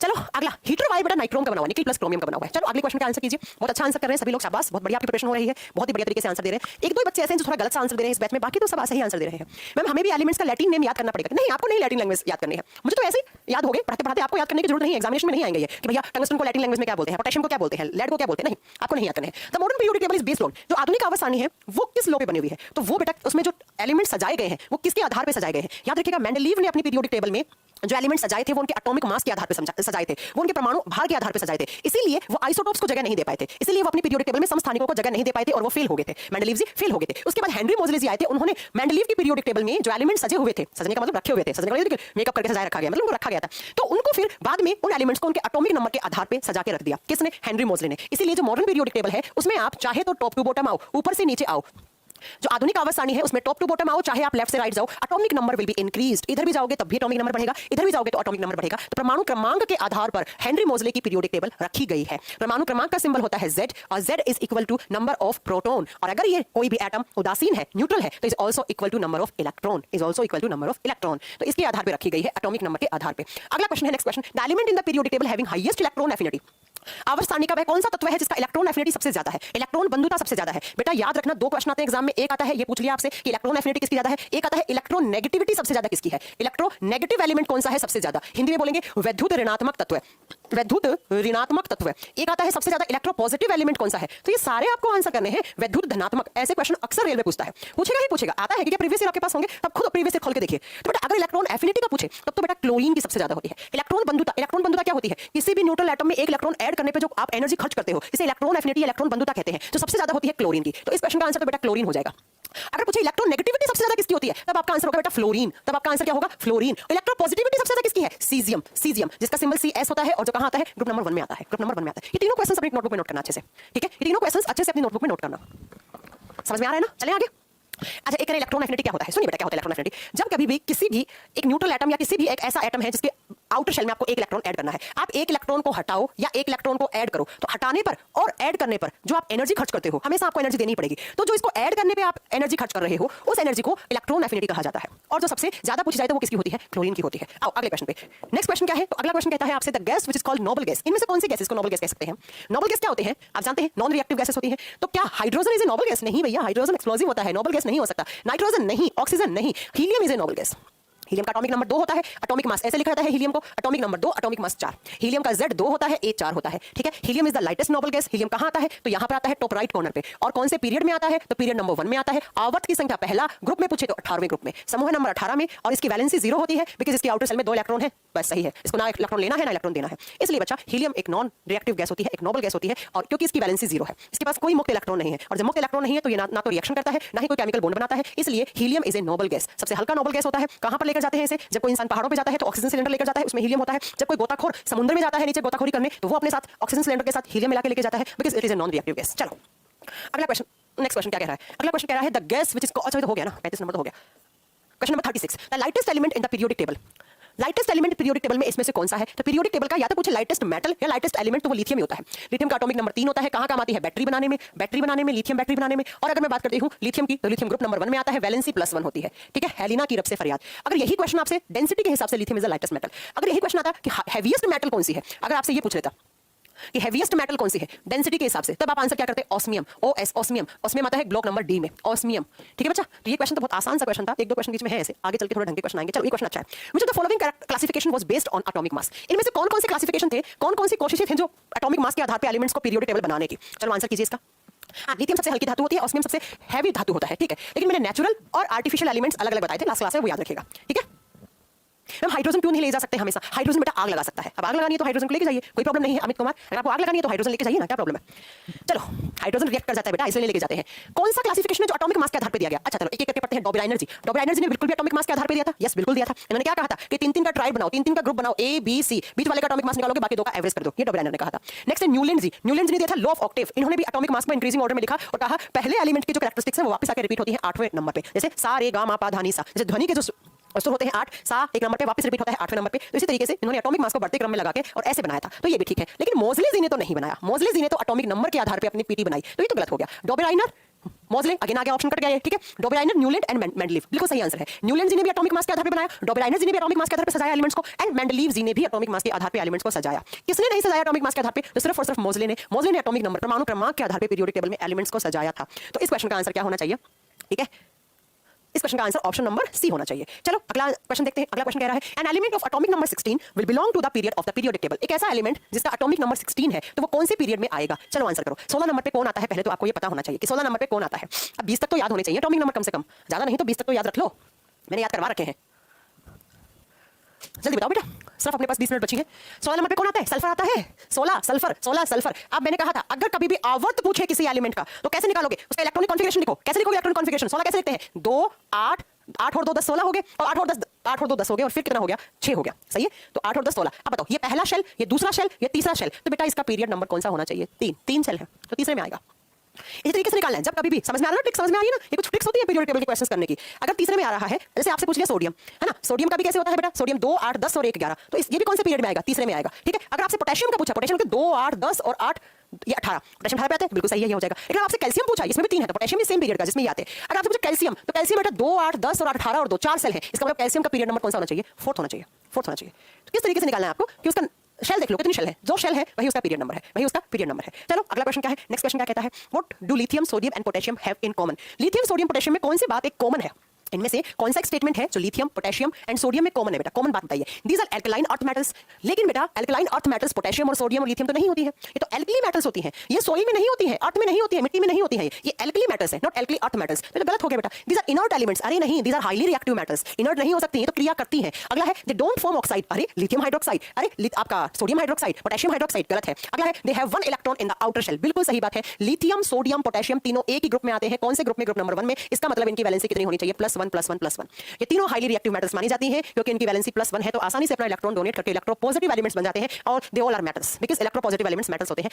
चलो अगला, हीटर वायर बेटा नाइट्रोम का बना हुआ, निकल प्लस क्रोमियम का बना हुआ है। चलो अगले क्वेश्चन का आंसर कीजिए। बहुत अच्छा आंसर कर रहे हैं सभी लोग, शाबाश, बहुत बढ़िया आपकी प्रिपरेशन हो रही है, बहुत ही बढ़िया तरीके से आंसर दे रहे हैं। एक दो बच्चे ऐसे हैं जो थोड़ा गलत सा आंसर दे रहे हैं इस बैच में, बाकी तो सब सही आंसर दे रहे हैं। मैम हमें भी एलिमेंट्स का लैटिन नेम याद करना पड़ेगा? नहीं, आपको नहीं लैटिन लैंग्वेज याद करनी है, मुझे तो ऐसे ही याद हो गए, पढ़ते पढ़ते आपको याद करने की जरूरत नहीं है, एग्जामिनेशन में नहीं आएंगे ये कि भैया टंगस्टन को लैटिन लैंग्वेज में क्या बोलते हैं, पोटेशियम को क्या बोलते हैं, लेड को क्या बोलते हैं, नहीं, आपको नहीं याद करने हैं। The modern periodic table is based on, जो आधुनिक आवर्त सारणी है वो किस लॉ पे बनी हुई है? तो वो बेटा उसमें जो एलिमेंट सजाए गए हैं वो किसके आधार पर सजाए गए हैं? याद रखिएगा, मेंडलीव ने अपनी पीरियोडिक टेबल में जो एलिमेंट सजाए थे वो उनके एटॉमिक मास के आधार पर सजाए थे, वो उनके परमाणु भार के आधार पर सजाए थे, इसीलिए वो आइसोटोप्स को जगह नहीं दे पाए थे, इसीलिए वो अपनी पीरियोडिक टेबल में समस्थानिकों को जगह नहीं दे पाए थे और वो फेल हो गए थे, मेंडलीव जी फेल हो गए थे। उसके बाद हेनरी मोज़ले जी आए थे, उन्होंने मेंडलीव की पीरियोडिक टेबल में जो एलिमेंट सजे हुए थे, सजने का मतलब रखे हुए थे, सजने का मतलब मेकअप करके सजाया रखा गया, मतलब उनको रखा गया था, तो उनको फिर बाद में उन एलिमेंट्स को उनके एटॉमिक नंबर के आधार पर सजा के रख दिया। किसने? हेनरी मोज़ले ने। इसीलिए जो मॉडर्न पीरियोडिक टेबल है उसमें आप चाहे तो टॉप टू बॉटम आओ, ऊपर से नीचे आओ, जो आधुनिक आवर्त सारणी है उसमें टॉप टू बॉटम आओ, चाहे आप लेफ्ट से राइट जाओ, atomic number will be increased. इधर भी जाओगे तब भी एटॉमिक नंबर बढ़ेगा, इधर भी जाओगे तो एटॉमिक नंबर बढ़ेगा। तो परमाणु क्रमांक के आधार पर हेनरी मोज़ले की पीरियोडिक टेबल रखी गई है। परमाणु क्रमांक का सिंबल होता है Z और Z is equal to number of proton, और अगर ये कोई भी एटम उदासीन है, न्यूट्रल है, तो is also equal to number of electron, is also equal to number of electron. तो इसके आधार पर रखी गई है, एटॉमिक नंबर के आधार पर। अगला क्वेश्चन है, next question, the element in the periodic table having highest electron affinity. आवर्त सारणी का वह कौन सा तत्व है जिसका इलेक्ट्रॉन एफिनिटी सबसे ज्यादा है, इलेक्ट्रॉन बंधुता सबसे ज्यादा है? बेटा याद रखना, दो क्वेश्चन आते हैं एग्जाम में, एक आता है ये पूछ लिया आपसे कि इलेक्ट्रॉन एफिनिटी किसकी ज्यादा है, एक आता है इलेक्ट्रॉन नेगेटिविटी सबसे ज्यादा किसकी है। इलेक्ट्रोनेगेटिव एलिमेंट कौन सा है सबसे ज्यादा? हिंदी में बोलेंगे वैद्युत ऋणात्मक तत्व, वैद्युत ऋणात्मक तत्व। एक आता है सबसे ज्यादा इलेक्ट्रोपॉजिटिव एलिमेंट कौन सा है? तो ये सारे आपको आंसर करने हैं वैद्युत धनात्मक। ऐसे क्वेश्चन अक्सर रेलवे पूछता है, पूछेगा ही पूछेगा, आता है कि प्रीवियस ईयर आपके पास होंगे, तब खुद प्रीवियस ईयर खोल के देखिए। तो बेटा अगर इलेक्ट्रॉन एफिनिटी का पूछे तब तो बेटा क्लोरीन की सबसे ज्यादा होती है। इलेक्ट्रॉन बंधुता क्या होती है? किसी भी न्यूट्रल एटम में एक इलेक्ट्रॉन ऐड करने पे जो आप एनर्जी खर्च करते हो, इसे इलेक्ट्रॉन एफिनिटी, इलेक्ट्रॉन बंधुता कहते हैं, जो सबसे ज्यादा होती है क्लोरीन की। तो इस क्वेश्चन का आंसर तो बेटा क्लोरीन हो जाएगा। अगर पूछे इलेक्ट्रॉन नेगेटिविटी सबसे ज्यादा किसकी होती है, तब आपका आंसर होगा बेटा फ्लोरीन, तब आपका आंसर क्या होगा? फ्लोरीन। इलेक्ट्रो पॉजिटिविटी सबसे ज्यादा किसकी है? सीजियम, सीजियम जिसका सिंबल CS होता है और जो कहां आता है? ग्रुप नंबर 1 में आता है, ग्रुप नंबर 1 में आता है। ये तीनों क्वेश्चंस अपनी नोटबुक में नोट करना अच्छे से, ठीक है? ये तीनों क्वेश्चंस अच्छे से अपनी नोटबुक में नोट करना। समझ में आ रहा है ना? चलें आगे। अच्छा, एक इलेक्ट्रॉन एफिनिटी क्या होता है? सुनिए बेटा क्या होता है इलेक्ट्रॉन एफिनिटी। जब कभी भी किसी भी एक न्यूट्रल एटम या किसी भी एक ऐसा एटम है जिसके आउटर शेल में आपको एक इलेक्ट्रॉन ऐड करना है, आप एक इलेक्ट्रॉन को हटाओ या एक इलेक्ट्रॉन को ऐड करो, तो हटाने पर और ऐड करने पर जो आप एनर्जी खर्च करते हो, हमेशा आपको एनर्जी देनी पड़ेगी। तो जो इसको ऐड करने पे आप एनर्जी खर्च कर रहे हो, उस एनर्जी को इलेक्ट्रॉन एफिनिटी कहा जाता है। और जो सबसे ज्यादा पूछी जाए तो वो किसकी होती है? क्लोरीन की होती है। आओ अगले क्वेश्चन पे। नेक्स्ट क्वेश्चन क्या है? तो अगला क्वेश्चन कहता है आपसे the gas which is called noble gas. इनमें से कौन सी गैसेस को नोबल गैस कह सकते हैं? नोबल गैस क्या होते हैं? आप जानते हैं नॉन रिएक्टिव गैसेस होती हैं। तो क्या hydrogen is a noble gas? नहीं भैया, हाइड्रोजन एक्सप्लोसिव होता है, नोबल गैस नहीं हो सकता। नाइट्रोजन नहीं, ऑक्सीजन नहीं, helium is a noble gas. Helium का एटॉमिक नंबर 2 होता है, एटॉमिक मास ऐसे लिखा जाता है हीलियम को, atomic number 2, atomic mass 4। Helium का Z 2 होता है, A 4 होता है, ठीक है? Helium is the lightest noble gas. Helium कहां आता है? तो यहां पर आता है टॉप राइट कॉर्नर पे। और कौन से पीरियड में आता है? तो पीरियड नंबर 1 में आता है। आवर्त की संख्या पहला, ग्रुप में पूछे तो 18वें ग्रुप में, समूह नंबर 18 में, और इसकी वैलेंसी 0 होती है बिकॉज़ इसके आउटर शेल में 2 इलेक्ट्रॉन है, बस सही है। इसको ना इलेक्ट्रॉन लेना है ना इलेक्ट्रॉन देना है, इसलिए बच्चा हीलियम एक नॉन रिएक्टिव गैस होती है, एक नोबल गैस होती है। और क्योंकि इसकी वैलेंसी 0 है, इसके पास कोई मुक्त इलेक्ट्रॉन नहीं है, और जब मुक्त इलेक्ट्रॉन नहीं है तो ये ना तो रिएक्शन करता है, ना ही कोई केमिकल बॉन्ड बनाता है, इसलिए helium is a noble gas. सबसे हल्का नोबल गैस होता है। कहां पर लेकर जाते हैं इसे? जब कोई इंसान पहाड़ों पे जाता है तो ऑक्सीजन सिलेंडर लेकर जाता है, उसमें हीलियम होता है। जब कोई गोताखोर समुद्र में जाता है नीचे गोताखोरी करने, तो वो अपने साथ ऑक्सीजन सिलेंडर के साथ हीलियम मिला के लेके जाता है because it is a non reactive gas. चलो अगला क्वेश्चन, नेक्स्ट क्वेश्चन क्या कह रहा है? अगला क्वेश्चन कह रहा है द गैस व्हिच इज, अच्छा तो हो गया ना, 35 नंबर तो हो गया। Question number 36, the lightest element in the periodic table. Lightest element periodic table में इसमें से कौन सा है? तो पीरियोडिक टेबल का या तो पूछे लाइटेस्ट मेटल या लाइटेस्ट एलिमेंट, तो वो लिथियम ही होता है। लिथियम का एटॉमिक नंबर 3 होता है, कहां काम आती है? बैटरी बनाने में, लिथियम बैटरी बनाने में। और अगर मैं बात करती हूं लिथियम की, तो लिथियम ग्रुप नंबर 1 में आता है, वैलेंसी +1 होती है, ठीक है? हेलिना की रब से फरियाद। अगर यही क्वेश्चन आपसे डेंसिटी के हिसाब से lithium is the lightest metal, अगर यही क्वेश्चन आता कि हेवीएस्ट मेटल कौन सी है, अगर आपसे ये पूछ लेता कि हेवीएस्ट मेटल कौन सी है डेंसिटी के हिसाब से, तब आप आंसर क्या करते? Osmium, OS, osmium. ऑस्मियम आता है ब्लॉक नंबर D में, ऑस्मियम, ठीक है बच्चा? तो ये क्वेश्चन तो बहुत आसान सा क्वेश्चन था, एक दो क्वेश्चन बीच में है ऐसे, आगे चल के थोड़ा ढंग के क्वेश्चन आएंगे। चलो ये क्वेश्चन अच्छा है। मुझे the following classification was based on atomic mass. इनमें से कौन कौन से क्लासिफिकेशन थे, कौन कौन सी कोशिशें थी जो एटॉमिक मास के आधार पर एलिमेंट्स को पीरियोडिक टेबल बनाने की? चलो आंसर कीजिए इसका। हाँ, लिथियम सबसे हल्की धातु होती है, ऑस्मियम सबसे हैवी धातु होता है, ठीक है? लेकिन मैंने नेचुरल और आर्टिफिशियल एलिमेंट्स अलग अलग बताए थे लास्ट क्लास में, वो याद रखिएगा, ठीक है? मैम हाइड्रोजन क्यों नहीं ले जा सकते हमेशा? हाइड्रोजन बेटा आग लगा सकता है, अब आग लगानी है तो हाइड्रोजन को लेके जाइए, कोई प्रॉब्लम नहीं है अमित कुमार, अगर आपको आग लगानी है तो हाइड्रोजन लेके जाइए ना, क्या प्रॉब्लम है? चलो हाइड्रोजन रिएक्ट कर जाता है बेटा, इसलिए लेके जाते हैं। कौन सा क्लासिफिकेशन है जो एटॉमिक मास के आधार पर दिया गया? अच्छा चलो एक एक करके पढ़ते हैं। डॉबराइनर जी, डॉबराइनर जी ने बिल्कुल भी एटॉमिक मास के आधार पर दिया था, यस बिल्कुल दिया था। इन्होंने क्या कहा था कि 3-3 का ट्राइड बनाओ, 3-3 का ग्रुप बनाओ, ए बी सी, बीच वाले का एटॉमिक मास निकालोगे, बाकी दो का एवरेज कर दो, ये डॉबराइनर ने कहा था। नेक्स्ट है न्यूलैंड जी, न्यूलैंड जी ने दिया था लॉ ऑफ ऑक्टेव, इन्होंने भी एटॉमिक मास को इंक्रीजिंग ऑर्डर में लिखा और कहा पहले एलिमेंट की जो कैरेक्टरिस्टिक्स है वो वापस आके रिपीट होती है 8वें नंबर पे, जैसे सा रे गा मा पा धा नी सा, जैसे ध्वनि के जो सुर होते हैं 8, सा एक नंबर पे वापस रिपीट होता है 8वें नंबर पे, तो इसी तरीके से इन्होंने एटॉमिक मास को बढ़ते क्रम में लगा के और ऐसे बनाया था, तो ये भी ठीक है। लेकिन मोज़ले जी ने तो नहीं बनाया, मोज़ले जी ने तो एटॉमिक नंबर के आधार पे अपनी पीटी बनाई, तो ये तो गलत हो गया। डॉबराइनर मोज़ले अगेन आगे ऑप्शन कट गया है, ठीक है। डॉबराइनर न्यूलैंड एंड मेंडलीव बिल्कुल सही आंसर है। न्यूलैंड जी ने भी एटॉमिक मास के आधार पे बनाया, डॉबराइनर जी ने भी एटॉमिक मास के आधार पे सजाया एलिमेंट्स को, एंड मेंडलीव जी ने भी एटॉमिक मास के आधार पे एलिमेंट्स को सजाया। किसने नहीं सजाया एटॉमिक मास के आधार पे? तो सिर्फ और सिर्फ मोज़ले ने। मोज़ले ने एटॉमिक नंबर परमाणु क्रमांक के आधार पे पीरियोडिक टेबल में एलिमेंट्स को सजाया था। तो इस क्वेश्चन का आंसर क्या होना चाहिए? ठीक है, इस क्वेश्चन का आंसर ऑप्शन नंबर सी होना चाहिए। चलो अगला क्वेश्चन देखते हैं। अगला क्वेश्चन कह रहा है an element of atomic number 16 will belong to the period of the periodic table. एक ऐसा एलिमेंट जिसका एटॉमिक नंबर 16 है तो वो कौन से पीरियड में आएगा? चलो आंसर करो। 16 नंबर पे कौन आता है पहले तो आपको ये पता होना चाहिए कि 16 नंबर पे कौन आता है। अब 20 तक तो याद होने चाहिए एटॉमिक नंबर, कम से कम, ज्यादा नहीं तो 20 तक तो याद रख लो, मैंने याद करवा रखे हैं। जल्दी बताओ बेटा, सिर्फ अपने पास 20 मिनट बची है। 16 नंबर पे कौन आता है? सल्फर आता है। 16 सल्फर, 16 सल्फर। अब मैंने कहा था अगर कभी भी आवर्त पूछे किसी एलिमेंट का तो कैसे निकालोगे? उसका इलेक्ट्रॉनिक कॉन्फ़िगरेशन लिखो। कैसे लिखोगे इलेक्ट्रॉनिक कॉन्फ़िगरेशन? 16 कैसे लिखते हैं? 2 8 8 और 2 10 16 हो गए, और 8 और 2 10 हो गए, और फिर कितना हो गया? 6 हो गया। सही है, तो 8 और 10 16। अब बताओ ये पहला शेल, ये दूसरा शेल, ये तीसरा शेल, तो बेटा इसका पीरियड नंबर कौन सा होना चाहिए? 3। 3 शेल है तो तीसरे में आएगा। इसी तरीके से निकालना है। जब कभी भी समझ में आ रहा है, ट्रिक समझ में आ रही है ना, ये कुछ ट्रिक्स होती है पीरियोडिक टेबल के क्वेश्चंस करने की। अगर तीसरे में आ रहा है, जैसे आपसे पूछ लिया सोडियम, है ना, सोडियम का भी कैसे होता है बेटा? सोडियम 2 8 10 और 1 11, तो ये भी कौन से पीरियड में आएगा? तीसरे में आएगा। ठीक है, अगर आपसे पोटेशियम का पूछा, पोटेशियम के 2 8 10 और 8 ये 18, पोटेशियम 18 पे आते हैं, बिल्कुल सही है, ये हो जाएगा। लेकिन आपसे कैल्शियम पूछा, इसमें भी 3 है, तो पोटेशियम भी सेम पीरियड का जिसमें ये आते हैं। अगर आपसे पूछा कैल्शियम, तो कैल्शियम बेटा 2 8 10 और 18 और 2 4 सेल है, इसका मतलब कैल्शियम का पीरियड नंबर कौन सा होना चाहिए? 4th होना चाहिए, 4th होना चाहिए। तो किस तरीके से निकालना है आपको कि उसका शेल देख लो कितनी शेल है, जो शेल है वही उसका पीरियड नंबर है, वही उसका पीरियड नंबर है। चलो अगला क्वेश्चन क्या है? नेक्स्ट क्वेश्चन क्या कहता है? What do lithium sodium and potassium have in common? Lithium sodium potassium में कौन सी बात एक कॉमन है? इनमें से कौन सा एक स्टेटमेंट है जो लिथियम पोटेशियम एंड सोडियम में कॉमन है? बेटा कॉमन बात बताइए। These are alkaline earth metals. लेकिन बेटा एल्कलाइन अर्थ मेटल्स पोटेशियम और सोडियम और लिथियम तो नहीं होती है, ये तो एल्कली मेटल्स होती हैं। ये सोइल में नहीं होती है, अर्थ में नहीं होती है, मिट्टी में नहीं होती है, ये एल्कली मेटल्स है, नॉट एल्कली अर्थ मेटल्स। तो गलत हो गया बेटा। These are inert elements. अरे नहीं, these are highly reactive metals, inert नहीं हो सकती, ये तो क्रिया करती हैं। अगला है दे डोंट फॉर्म ऑक्साइड। अरे लिथियम हाइड्रोक्साइड, अरे आपका सोडियम हाइड्रोक्साइड, पोटेशियम हाइड्रोक्साइड, गलत है। अगला है they have 1 electron in the outer shell. बिल्कुल सही बात है। लिथियम सोडियम पोटेशियम तीनों एक ही ग्रुप में आते हैं। कौन से ग्रुप में? ग्रुप नंबर 1 में। इसका मतलब इनकी वैलेंसी कितनी होनी चाहिए? +1 +1 +1। ये तीनों हाईली रिएक्टिव मेटल्स मानी जाती हैं क्योंकि इनकी वैलेंसी +1 है, तो आसानी से अपना इलेक्ट्रॉन डोनेट करके इलेक्ट्रोपॉजिटिव एलिमेंट्स बन जाते हैं, और they all are metals because electropositive elements metals होते हैं,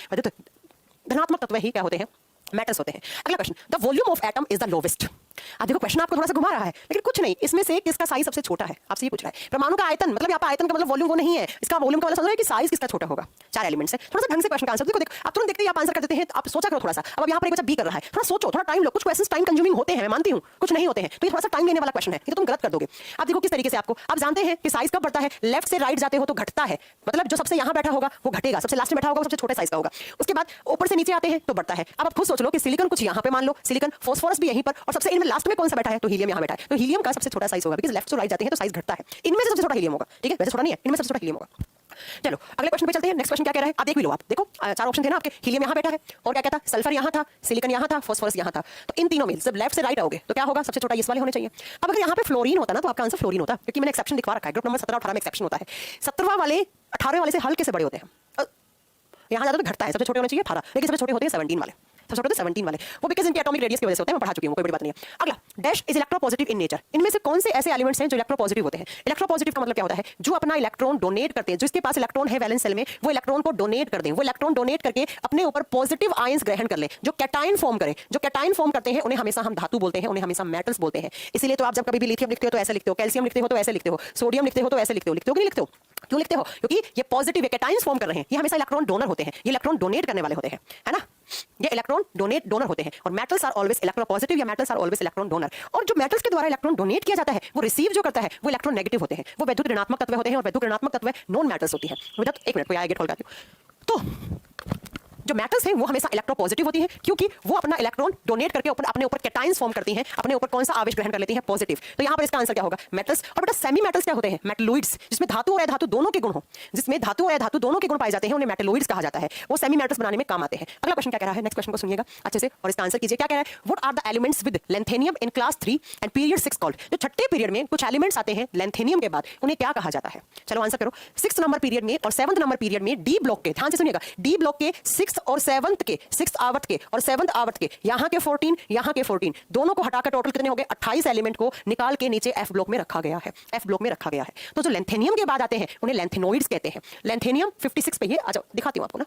धनात्मक तत्व ही क्या होते हैं? मेटल्स होते हैं। अगला question, the volume of atom is the lowest. अब देखो क्वेश्चन आपको थोड़ा सा घुमा रहा है, लेकिन कुछ नहीं, इसमें से किसका साइज सबसे छोटा है? आपसे ये पूछ रहा है। परमाणु का आयतन, मतलब यहाँ पर आयतन का मतलब वॉल्यूम वो नहीं है, इसका वॉल्यूम का मतलब समझ रहे हैं कि साइज किसका छोटा होगा। 4 एलिमेंट्स है। थोड़ा सा ढंग से क्वेश्चन का आंसर देखो, आप तुरंत देखते ही आप आंसर कर देते हैं, तो आप सोचा करो थोड़ा सा। अब यहाँ पर एक बच्चा बी कर रहा है, थोड़ा सोचो, थोड़ा टाइम लो। कुछ क्वेश्चंस टाइम कंज्यूमिंग होते हैं, मैं मानती हूँ, कुछ नहीं होते हैं, तो ये थोड़ा सा टाइम लेने वाला क्वेश्चन है, तो तुम गलत कर दोगे। आप देखो किस तरीके से आपको, आप जानते हैं कि साइज कब बढ़ता है? लेफ्ट से राइट जाते हो तो घटता है, मतलब जो सबसे यहाँ बैठा होगा वो घटेगा, सबसे लास्ट में बैठा होगा वो सबसे छोटे साइज का होगा। उसके बाद ऊपर से नीचे आते हैं तो बढ़ता है। अब आप खुद सोच लो कि सिलिकॉन कुछ यहाँ पे मान लो, सिलिकॉन, फास्फोरस भी यहीं पर, और सबसे इनमें लास्ट में कौन सा बैठा है? तो हीलियम यहाँ बैठा है, तो हीलियम का सबसे छोटा साइज होगा, बिकॉज़ लेफ्ट से राइट जाते हैं तो साइज घटता है। इनमें से सबसे छोटा हीलियम होगा, ठीक है, वैसे छोटा नहीं है, इनमें सबसे छोटा हीलियम होगा। चलो अगले क्वेश्चन पे चलते हैं। नेक्स्ट क्वेश्चन क्या कह रहा है? आप देख भी लो, आप देखो 4 ऑप्शन थे ना आपके। हीलियम यहाँ बैठा है, और क्या कहता? सल्फर यहाँ था, सिलिकॉन यहाँ था, फास्फोरस यहाँ था, तो इन तीनों में जब लेफ्ट से राइट आओगे तो क्या होगा? सबसे छोटा इस वाले होने चाहिए। अब अगर यहाँ पे फ्लोरीन होता ना तो आपका आंसर फ्लोरीन होता, क्योंकि मैंने एक्सेप्शन दिखवा रखा है, ग्रुप नंबर 17 18 में एक्सेप्शन होता है। 17वां वाले 18वें वाले से हल्के से बड़े होते हैं, यहाँ ज़्यादा तो घटता है, सबसे छोटे होने चाहिए 18, लेकिन सबसे छोटे होते हैं 17 वाले, सबसे छोटे 17 वाले, वो बिकॉज़ इनके एटॉमिक रेडियस की वजह से होते हैं, मैं पढ़ा चुकी हूँ, कोई बड़ी बात नहीं है। अगला, dash is electropositive in nature. इनमें से कौन से ऐसे एलिमेंट्स हैं जो इलेक्ट्रोपॉजिटिव होते हैं? इलेक्ट्रोपॉजिटिव का मतलब क्या होता है? जो अपना इलेक्ट्रॉन डोनेट करते हैं, जिसके पास इलेक्ट्रॉन है वैलेंस सेल में, वो इलेक्ट्रॉन को डोनेट कर दें, वो इलेक्ट्रॉन डोनेट करके अपने ऊपर पॉजिटिव आयंस ग्रहण कर लें, जो कैटायन फॉर्म करें। जो कैटायन फॉर्म करते हैं उन्हें हमेशा हम धातु बोलते हैं, उन्हें हमेशा मेटल्स बोलते हैं। इसीलिए तो आप जब कभी भी लिथियम लिखते हो तो ऐसे लिखते हो, कैल्शियम लिखते हो तो ऐसे लिखते हो, सोडियम लिखते हो तो ऐसे लिखते हो, लिखते हो कि नहीं लिखते हो? क्यों लिखते हो? क्योंकि ये पॉजिटिव कैटायंस फॉर्म कर रहे हैं, ये हमेशा इलेक्ट्रॉन डोनर होते हैं, ये इलेक्ट्रॉन डोनेट करने वाले होते हैं, है ना, ये इलेक्ट्रॉन डोनर होते हैं। और मेटल्स आर ऑलवेज इलेक्ट्रोपॉजिटिव या metals are always electron donor. और जो मेटल्स के द्वारा इलेक्ट्रॉन डोनेट किया जाता है, वो रिसीव जो करता है वो इलेक्ट्रॉन नेगेटिव होते हैं, वो वैद्युत ऋणात्मक तत्व होते हैं, और वैद्युत ऋणात्मक तत्व नॉन मेटल्स होती है। एक मिनट कोई आगे खोल करती हूँ। तो जो मेटल्स हैं वो हमेशा इलेक्ट्रोपॉजिटिव होती हैं क्योंकि वो अपना इलेक्ट्रॉन डोनेट करके अपने ऊपर कैटायंस फॉर्म करती हैं, अपने ऊपर कौन सा आवेश ग्रहण कर लेती हैं, पॉजिटिव। तो यहाँ पर इसका आंसर क्या होगा, मेटल्स। और बेटा सेमी मेटल्स क्या होते हैं, मेटलोइड्स, जिसमें धातु और अधातु दोनों के गुण हो, जिसमें धातु और अधातु दोनों के गुण पाए जाते हैं, उन्हें मेटलोइड्स कहा जाता है। वो सेमी मेटल्स बनाने में काम आते हैं। अगला क्वेश्चन क्या कह रहा है, नेक्स्ट क्वेश्चन को सुनिएगा अच्छे से और इसका आंसर कीजिए। क्या कह रहा है, what are the elements with lanthanum in class 3 and period 6 called. जो छठे पीरियड में कुछ एलिमेंट्स आते हैं लेंथेनियम के बाद, उन्हें क्या कहा जाता है। चलो आंसर करो। 6th नंबर पीरियड में और 7th नंबर पीरियड में डी ब्लॉक के, ध्यान से सुनिएगा, डी ब्लॉक के 6th और 7th के, 6th आवर्त के और 7th आवर्त के, यहाँ के 14, यहाँ के 14, दोनों को हटाकर टोटल कितने हो गए, 28 एलिमेंट को निकाल के नीचे एफ ब्लॉक में रखा गया है, एफ ब्लॉक में रखा गया है। तो जो लेंथेनियम के बाद आते हैं उन्हें लेंथेनोइड्स कहते हैं। लेंथेनियम 56 पे, ये आ जाओ दिखाती हूं आपको ना,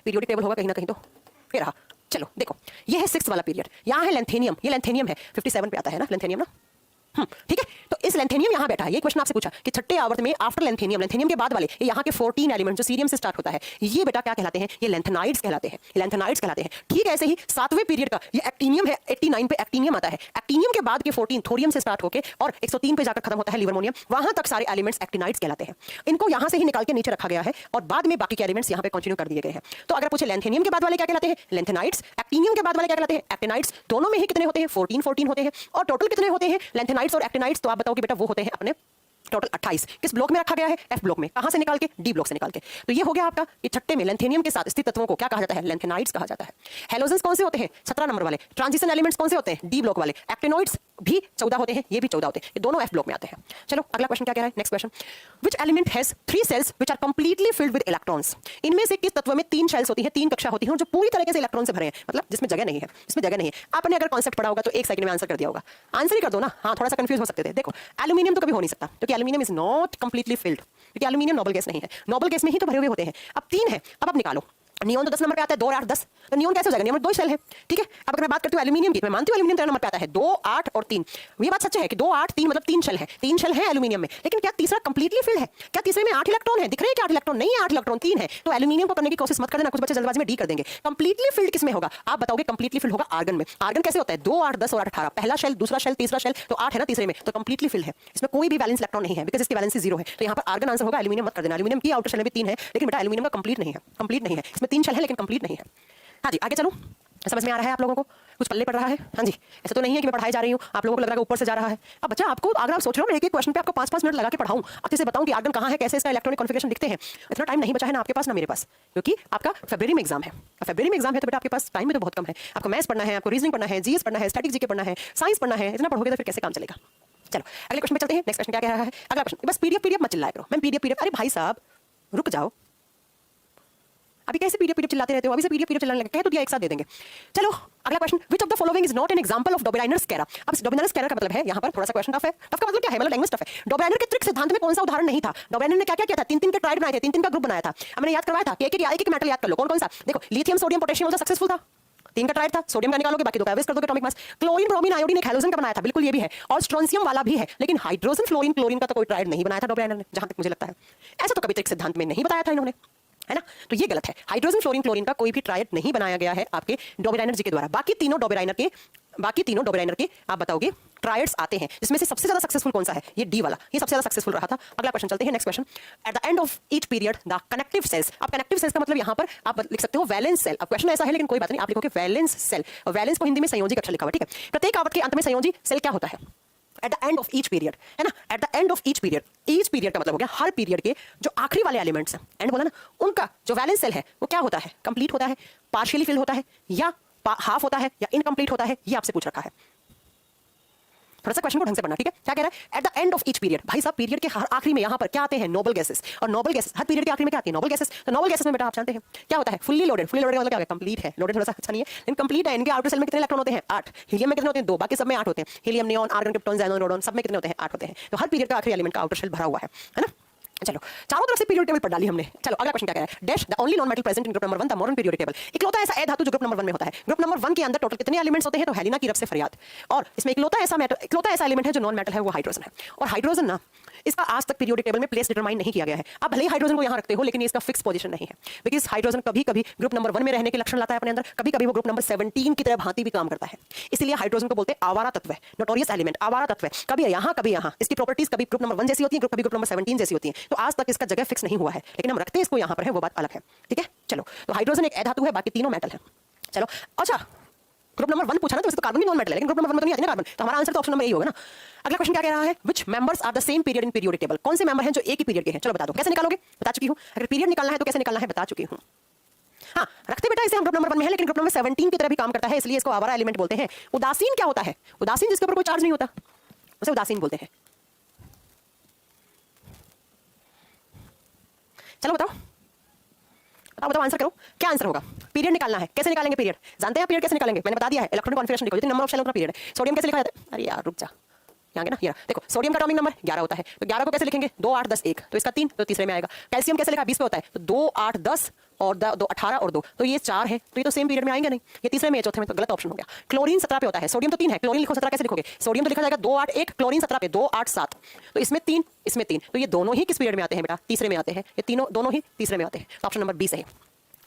पीरियोडिक टेबल होगा कहीं ना कहीं, तो ये रहा। चलो देखो, ये है 6th वाला पीरियड, यहाँ है लेंथेनियम, ये लेंथेनियम है, 57 पे आता है ना लेंथेनियम ना, ठीक है। तो इस लेंथेनियम यहां बैठा है। ये क्वेश्चन आपसे पूछा कि छठे आवर्त में आफ्टर लेंथेनियम, लेंथेनियम के बाद वाले ये यहां के 14 एलिमेंट जो सीरियम से स्टार्ट होता है, ये बेटा क्या कहलाते हैं, ये लेंथेनाइड्स कहलाते हैं, लेंथेनाइड्स कहलाते हैं। ठीक ऐसे ही 7वें पीरियड का ये एक्टिनियम है, 89 पे एक्टिनियम आता है। एक्टिनियम के बाद के 14 थोरियम से स्टार्ट होकर और 103 पे जाकर खत्म होता है लिवर्मोनियम, वहां तक सारे एलिमेंट्स एक्टिनाइड्स कहलाते हैं। इनको यहां से ही निकाल के नीचे रखा गया है और बाद में बाकी के एलिमेंट्स यहां पे कंटिन्यू कर दिए गए हैं। तो अगर पूछे लेंथेनियम के बाद वाले क्या कहलाते हैं, लेंथेनाइड्स, एक्टिनियम के बाद वाले क्या कहलाते हैं, एक्टिनाइड्स, दोनों में ही कितने होते हैं, 14 होते हैं। और टोटल कितने होते हैं लेंथेनाइड्स और एक्टिनाइड्स, तो आप बताओ कि बेटा वो होते हैं अपने टोटल 28। किस ब्लॉक में रखा गया है, एफ ब्लॉक में। कहां से निकाल के, डी ब्लॉक से निकाल के। तो ये हो गया आपका, ये छठे में लेंथेनियम के साथ स्थित तत्वों को क्या कहा जाता है, लेंथेनाइड्स कहा जाता है। हैलोजेंस कौन से होते हैं, 17 नंबर वाले। ट्रांजिशन एलिमेंट्स कौन से होते हैं, डी ब्लॉक वाले। एक्टिनोइड्स भी 14 होते हैं, ये भी 14 होते हैं, ये दोनों एफ ब्लॉक में आते हैं। चलो अगला क्वेश्चन क्या कह रहा है, next question, which element has 3 shells which are completely filled with electrons. इनमें से किस तत्व में 3 शेल्स होती हैं, 3 कक्षा होती हैं जो पूरी तरीके से इलेक्ट्रॉन से भरे हैं, मतलब जिसमें जगह नहीं है, इसमें जगह नहीं है। आपने अगर कॉन्सेप्ट पढ़ा होगा तो 1 सेकंड में आंसर कर दिया होगा। आंसर ही कर दो ना, हाँ थोड़ा सा कंफ्यूज हो सकते थे। देखो एल्यूमिनियम तो कभी हो नहीं सकता क्योंकि aluminium is not completely filled, क्योंकि एल्यूमिनियम नोबल गैस नहीं है, नोबल गैस में ही तो भरे हुए होते हैं। अब 3 है, अब आप निकालो। नियोन तो 10 नंबर पे आता है, 2 और 8 10, तो नियोन कैसे हो जाएगा, नियोन में 2 शेल है, ठीक है। अब अगर मैं बात करती हूं एल्यूमिनियम की, मैं मानती हूं एल्यूमिनियम 3 नंबर पे आता है, 2 8 और 3, ये बात सच है कि 2 8 3 मतलब 3 शेल है, 3 शेल है एल्यूमिनियम में। लेकिन क्या तीसरा कंप्लीटली फिल्ड है, क्या तीसरे में 8 इलेक्ट्रॉन है, दिख रहे हैं क्या 8 इलेक्ट्रॉन, नहीं है 8 इलेक्ट्रॉन 3 है। तो एल्यूमिनियम को करने की कोशिश मत कर देना, कुछ बच्चे जल्दबाजी में डी कर देंगे। कंप्लीटली फिल्ड किसमें होगा, आप बताओगे कंप्लीटली फिल्ड होगा आर्गन में। आर्गन कैसे होता है, 2 8 10 और 8 18, पहला शेल, दूसरा शेल, तीसरा शेल, तो 8 है ना तीसरे में, तो कंप्लीटली फिल्ड है। इसमें कोई भी वैलेंस इलेक्ट्रॉन नहीं है बिकॉज़ इसकी वैलेंसी 0 है। तो यहां पर आर्गन आंसर होगा, एल्यूमिनियम मत कर देना। एल्यूमिनियम की आउटर शेल में भी 3 है, लेकिन बेटा एल्यूमिनियम का कंप्लीट नहीं है, कंप्लीट नहीं है। इसमें 3 शेल है लेकिन कंप्लीट नहीं है। हाँ जी आगे चलो, समझ में आ रहा है आप लोगों को, कुछ पल्ले पड़ रहा है। हाँ जी, ऐसा तो नहीं है कि मैं पढ़ाई जा रही हूँ, आप लोगों को लग रहा है ऊपर से जा रहा है। अब बच्चा आपको, अगर आप सोच रहे हो मैं एक क्वेश्चन पे आपको 5-5 मिनट लगा के पढ़ाऊं, अच्छे से बताऊं कि आर्गन कहाँ है, कैसे इसका इलेक्ट्रॉनिक कॉन्फ़िगरेशन दिखते हैं, इतना टाइम नहीं बचा है ना आपके पास ना मेरे पास, क्योंकि आपका फरवरी में एग्जाम है। फरवरी में एग्जाम है तो बेटा आपके पास टाइम भी तो बहुत कम है। आपको मैथ्स पढ़ना है, आपको रीजनिंग पढ़ना है, जीएस पढ़ना है, स्टैटिक जीके पढ़ना है, साइंस पढ़ना है, इतना पढ़ोगे तो फिर कैसे काम चलेगा। चलो अगले क्वेश्चन पे चलते हैं। नेक्स्ट क्वेश्चन क्या कह रहा है, अगला क्वेश्चन, बस पीडीएफ मत चिल्लाया करो, मैं पीडीएफ, अरे भाई साहब रुक जाओ, अभी कैसे पीडीएफ चिल्लाते रहते हो, अभी से पीडीएफ चिल्लाने लगे, कह तो दिया एक साथ दे देंगे। चलो अगला question, which of the following is not an example of Dobereiner स्केरा। अब डोबेराइनर स्केरा का मतलब है, यहाँ पर थोड़ा सा क्वेश्चन टफ है। टफ का मतलब क्या है, मतलब लैंग्वेज टफ है। डोबेराइनर के त्रिक सिद्धांत में कौन सा उदाहरण नहीं था। डोबेराइनर ने क्या क्या किया था, 3-3 के ट्राइड बनाए थे, 3-3 का ग्रुप बनाया था। हमने याद करवाया था कि एक मेटल याद कर लो, कौन कौन सा। देखो लिथियम सोडियम पोटेशियम वाला सक्सेसफुल था, 3 का ट्राइड था, सोडियम का निकालोगे बाकी 2 का एवरेज कर दोगे atomic mass. Chlorine bromine iodine एक हैलोजन का बनाया था, बिल्कुल ये भी है, और स्ट्रोंसियम वाला भी है, लेकिन हाइड्रोजन फ्लोरीन क्लोरीन का तो कोई ट्राइड नहीं बनाया था डोबेराइनर ने, जहां तक मुझे लगता है। ऐसा तो कभी त्रिक सिद्धांत में नहीं बताया था इन्होंने, है ना, तो ये गलत है। हाइड्रोजन फ्लोरीन क्लोरीन का कोई भी ट्राइड नहीं बनाया गया है आपके डोबेराइनर जी के द्वारा। बाकी तीनों डोबेराइनर के आप बताओगे ट्राइड्स आते हैं, जिसमें से सबसे ज्यादा सक्सेसफुल कौन सा है, ये डी वाला, ये सबसे ज्यादा सक्सेसफुल रहा था। अगला क्वेश्चन चलते हैं, next question, at the end of each period the connective shells. अब कनेक्टिव सेल्स का मतलब यहां पर आप लिख सकते हो वैलेंस सेल। अब क्वेश्चन ऐसा है लेकिन कोई बात नहीं, आप लिखोगे वैलेंस सेल, और वैलेंस को हिंदी में संयोजी कक्षा लिखा हुआ, ठीक है। प्रत्येक आवर्त के अंत में संयोजी सेल क्या होता है, eight the end of each period, है ना, eight the end of each period. Each period का मतलब हो गया हर पीरियड के जो आखिरी वाले एलिमेंट्स हैं, एंड बोला ना, उनका जो वैलेंस सेल है वो क्या होता है, कंप्लीट होता है, पार्शियली फिल होता है, या हाफ होता है, या इनकम्प्लीट होता है, ये आपसे पूछ रखा है। थोड़ा सा क्वेश्चन को ढंग से पढ़ना, ठीक है। क्या कह रहा है, eight the end of each period. भाई साहब पीरियड के हर आखिरी में यहाँ पर क्या आते हैं, नोबल गैसेस। और नोबल गैसेस हर पीरियड के आखिरी में क्या आती है, नोबल गैसेस। तो नोबल गैसेस में बेटा आप जानते हैं क्या होता है, फुल्ली लोडेड। फुल्ली लोडेड का मतलब क्या है, कंप्लीट है। लोडेड थोड़ा सा अच्छा नहीं है लेकिन कंप्लीट है। इनके आउटर सेल में कितने इलेक्ट्रॉन होते हैं, 8। हीलियम में कितने होते हैं, 2। बाकी सब में 8 होते हैं। Helium, neon, argon, krypton, xenon, radon, सब में कितने होते हैं, 8 होते हैं। तो हर पीरियड का आखिरी एलिमेंट का आउटर सेल भरा हुआ है ना। चलो चारों तरफ से पीरियड टेबल पढ़ डाली हमने। चलो अगला क्वेश्चन क्या कह रहा है, dash the only non metal present in group number 1 the modern periodic table. इकलौता ऐसा ए धातु जो ग्रुप नंबर 1 में होता है। ग्रुप नंबर 1 के अंदर टोटल कितने एलिमेंट्स होते हैं, तो हेलिना की रफ से फरियाद। और इसमें इकलौता ऐसा एलिमेंट है जो नॉन मेटल है, वो हाइड्रोजन है। और हाइड्रोजन ना, इसका आज तक पीरियोडिक टेबल में प्लेस डिटरमाइन नहीं किया गया है। अब भले ही हाइड्रोजन को यहाँ रखते हो लेकिन इसका फिक्स पोजीशन नहीं है, बिकॉज हाइड्रोजन कभी कभी ग्रुप नंबर 1 में रहने के लक्षण लाता है अपने अंदर, कभी कभी वो ग्रुप नंबर 17 की तरह भांति भी काम करता है। इसलिए हाइड्रोजन को बोलते हैं आवारा तत्व, नोटोरियस एलिमेंट, आवारा तत्व। कभी यहाँ कभी यहाँ, इसकी प्रॉपर्टीज कभी ग्रुप नंबर 1 जैसी होती है, कभी ग्रुप नंबर 17 जैसी होती है। तो आज तक इसका जगह फिक्स नहीं हुआ है, लेकिन हम रखते हैं इसको यहाँ पर है, वो बात अलग है, ठीक है। चलो, तो हाइड्रोजन एक अधातु है, बाकी तीनों मेटल है। चलो अच्छा, ग्रुप नंबर 1 पूछा ना, तो वैसे तो कार्बन भी नॉन मेटल है, लेकिन ग्रुप नंबर 1 में तो नहीं आती ना कार्बन, तो हमारा आंसर तो ऑप्शन नंबर ए होगा ना। अगला क्वेश्चन क्या कह रहा है, which members are the same period in periodic table, कौन से मेंबर हैं जो एक ही पीरियड के हैं। चलो बता दो, कैसे निकालोगे, बता चुकी हूं। अगर पीरियड निकालना है तो कैसे निकालना है, बता चुकी हूं। हाँ, रखते बेटा इसे हम ग्रुप नंबर 1 में है, लेकिन ग्रुप नंबर 17 की तरह भी काम करता है, इसलिए इसको आवारा एलिमेंट बोलते हैं। उदासीन क्या होता है, उदासीन जिसके ऊपर कोई चार्ज नहीं होता, उसे उदासीन बोलते हैं। चलो बताओ बताओ बताओ, आंसर करो, क्या आंसर होगा। पीरियड निकालना है, कैसे निकालेंगे पीरियड, जानते हैं पीरियड कैसे निकालेंगे, मैंने बता दिया है। इलेक्ट्रॉनिक कॉन्फिगरेशन देखो, जितने नंबर ऑफ शेल उतना पीरियड है। सोडियम कैसे लिखा जाता है, अरे यार रुक जा, यहाँ ना, ये देखो सोडियम का एटॉमिक नंबर 11 होता है, तो 11 को कैसे लिखेंगे, 2 8 10 1, तो इसका 3 तो तीसरे में आएगा। कैल्शियम कैसे लिखा, 20 पे होता है, तो 2 8 10 और 2 18 और 2, तो ये 4 है, तो ये तो सेम पीरियड में आएंगे नहीं, ये तीसरे में, चौथे में, तो गलत ऑप्शन हो गया। क्लोरीन 17 पे होता है, सोडियम तो 3 है, क्लोरीन लिखो 17 कैसे लिखोगे, सोडियम तो लिखा जाएगा 2 8 1, क्लोरीन 17 पे 2 8 7, तो इसमें 3 इसमें 3, तो ये दोनों ही किस पीरियड में आते हैं बेटा, तीसरे में आते हैं, ये तीनों दोनों ही तीसरे में आते हैं, तो ऑप्शन नंबर 20 है।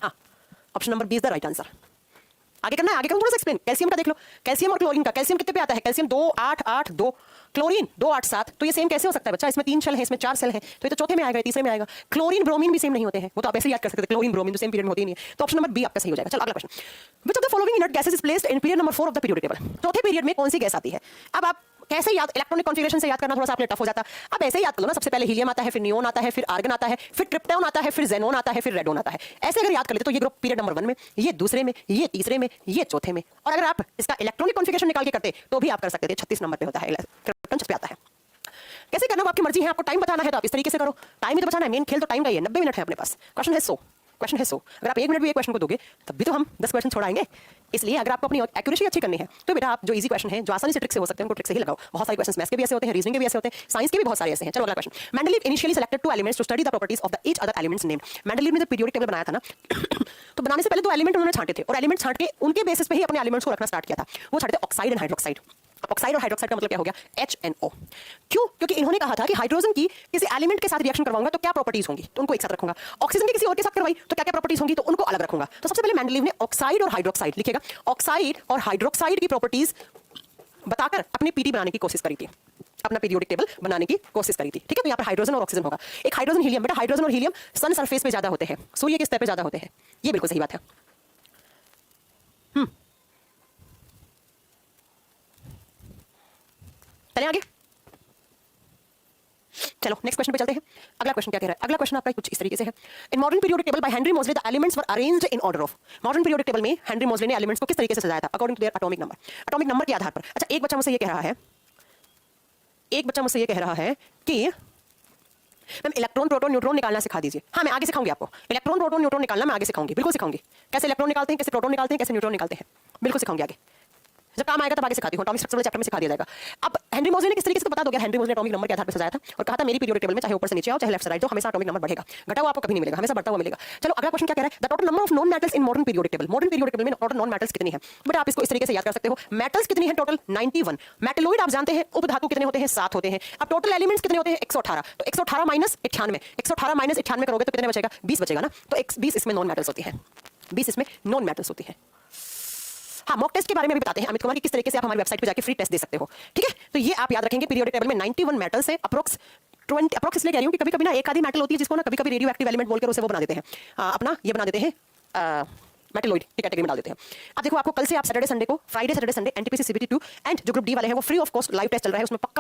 हाँ, option number 20 the right answer. आगे करना है, आगे करूँ थोड़ा सा एक्सप्लेन। कैल्शियम का देख लो, कैल्शियम और क्लोरीन का, कैल्शियम कितने पे आता है, कैल्शियम 2 8 8 2, क्लोरीन 2 8 7, तो ये सेम कैसे हो सकता है बच्चा, इसमें 3 शेल है, इसमें 4 शेल है, तो ये तो चौथे में आएगा, तीसरे में आएगा। क्लोरीन ब्रोमीन भी सेम नहीं होते हैं, वो तो आप ऐसे याद कर सकते हैं, क्लोरीन ब्रोमीन तो सेम पीरियड में होती ही नहीं है, तो ऑप्शन नंबर बी आपका सही हो जाएगा। चलो अगला question, which of the following inert gases is placed in period number 4 of the periodic table, चौथे पीरियड में कौन सी गैस आती है। अब आप कैसे याद, इलेक्ट्रॉनिक कॉन्फिगरेशन से याद करना थोड़ा सा आपके टफ हो जाता है, अब ऐसे याद कर लो ना, सबसे पहले हीलियम आता है, फिर नियोन आता है, फिर आर्गन आता है, फिर क्रिप्टॉन आता है, फिर जेनोन आता है, फिर रेडोन आता है। ऐसे अगर याद कर लेते तो ये ग्रुप पीरियड नंबर 1 में, ये दूसरे में, ये तीसरे में, ये चौथे में, और अगर आप इसका इलेक्ट्रॉनिक कॉन्फिगरेशन निकाल के करते तो भी आप कर सकते थे। 36 नंबर पे होता है, क्रिप्टॉन पे आता है। कैसे करना वो आपकी मर्जी है, आपको टाइम बचाना है तो आप इस तरीके से करो, टाइम ही तो बचाना है, मेन खेल तो टाइम का ही है। 90 मिनट है अपने पास, क्वेश्चन है 100, क्वेश्चन है 100, अगर आप 1 मिनट भी एक क्वेश्चन को दोगे तब भी तो हम 10 क्वेश्चन छोड़ाएंगे। इसलिए अगर आपको अपनी एक्यूरेसी अच्छी करनी है तो बेटा आप जो इजी क्वेश्चन है, जो आसानी से ट्रिक से हो सकते हैं, उनको ट्रिक से ही लगाओ। बहुत सारे क्वेश्चन मैथ्स के भी ऐसे होते हैं, रीजनिंग के भी ऐसे होते हैं, साइंस के भी बहुत सारे ऐसे हैं। चलो अगला question, Mendeleev initially selected 2 elements to study the properties of the each other elements named. Mendeleev ने जब पीरियोडिक टेबल बनाया था ना तो बनाने से पहले 2 एलिमेंट उन्होंने छांटे थे, और एलिमेंट छांट के उनके बेसिस पे ही अपने एलिमेंट्स को रखना स्टार्ट किया था। वो छांटे थे ऑक्साइड एंड हाइड्रोक्साइड। ऑक्साइड और हाइड्रोक्साइड का मतलब क्या हो गया, HNO। क्यों, क्योंकि इन्होंने कहा था कि हाइड्रोजन की किसी एलिमेंट के साथ रिएक्शन करवाऊंगा तो क्या प्रॉपर्टीज होंगी, तो उनको एक साथ रखूंगा। ऑक्सीजन की किसी और के साथ करवाई तो क्या क्या प्रॉपर्टीज होंगी, तो उनको अलग रखूंगा। तो सबसे पहले मेंडलीव ने ऑक्साइड और हाइड्रोक्साइड लिखेगा, ऑक्साइड और हाइड्रोक्साइड की प्रॉपर्टीज बताकर अपनी पीटी बनाने की कोशिश करी थी, अपना पीरियोडिक टेबल बनाने की कोशिश करी थी। ठीक है, तो यहाँ पर हाइड्रोजन और ऑक्सीजन होगा। एक हाइड्रोजन हीलियम, बेटा हाइड्रोजन और हीलियम सन सरफेस पे ज्यादा होते हैं, सूर्य के सतह पे ज्यादा होते हैं, ये बिल्कुल सही बात है। चलें आगे, चलो नेक्स्ट क्वेश्चन पे चलते हैं। अगला क्वेश्चन क्या कह रहा है, अगला क्वेश्चन आपका कुछ इस तरीके से है। In modern periodic table by Henry Moseley the elements were arranged in order of. Modern periodic table में हेनरी मोजले ने एलिमेंट्स को किस तरीके से सजाया था, according to their atomic number, atomic number के आधार पर। अच्छा, एक बच्चा मुझसे ये कह रहा है, एक बच्चा मुझसे ये कह रहा है कि मैम इलेक्ट्रॉन प्रोटॉन न्यूट्रॉन निकालना सिखा दीजिए। हाँ, मैं आगे सिखाऊंगी आपको, इलेक्ट्रॉन प्रोटॉन न्यूट्रॉन निकालना मैं आगे सिखाऊंगी, बिल्कुल सिखाऊंगी। कैसे इलेक्ट्रॉन निकालते हैं, कैसे प्रोटॉन निकालते हैं, कैसे न्यूट्रॉन निकालते हैं, बिल्कुल सिखाऊंगी आगे, जब काम आएगा तब आगे सिखाती हूं, एटॉमिक स्ट्रक्चर वाले चैप्टर में सिखा दिया जाएगा। अब हेनरी मोजले ने किस तरीके से, तो बता दो यार, हेनरी मोजले एटॉमिक नंबर के आधार पर सजाया था और कहा था मेरी पीरियोडिक टेबल में चाहे ऊपर से नीचे आओ चाहे लेफ्ट से राइट जाओ, हमेशा एटॉमिक नंबर बढ़ेगा, घटा हुआ आपको कभी नहीं मिलेगा, हमेशा बढ़ता हुआ मिलेगा। चलो अगला क्वेश्चन क्या कह रहा है, the total number of non metals in modern periodic table. Modern periodic table में टोटल नॉन मेटल्स कितनी है, बट आप इसको इस तरीके से याद कर सकते हो, मेटल्स कितनी है टोटल 91, मेटलोइड आप जानते हैं, उपधातु कितने होते हैं 7 होते हैं। अब टोटल एलिमेंट्स कितने होते हैं 118, तो 118 माइनस 98, 118 माइनस 98 करोगे तो कितने बचेगा, 20 बचेगा ना, तो 20 इसमें नॉन मेटल्स होती है, 20 इसमें नॉन मेटल्स होती है। हाँ, मॉक टेस्ट के बारे में भी बताते हैं अमित कुमार की, किस तरीके से आप हमारी वेबसाइट पे जाके फ्री टेस्ट दे सकते हो। ठीक है, तो ये आप याद रखेंगे, पीरियोडिक टेबल में 91 मेटल्स है, अप्रोक्स 20 अप्रोक्स इसलिए कह रही हूँ कि कभी कभी ना एक आधी मेटल होती है जिसको ना कभी कभी रेडियो एक्टिव एलिमेंट बोलकर उसे वो बना देते हैं, अपना ये बना देते हैं मेटलोइड की कैटेगरी में डाल देते हैं। अब देखो, आपको कल से आप सैटरडे संडे को, Friday Saturday Sunday NTPC CBT 2 and जो ग्रुप डी वाले हैं वो free of cost live test चल रहा है, उसमें पक्का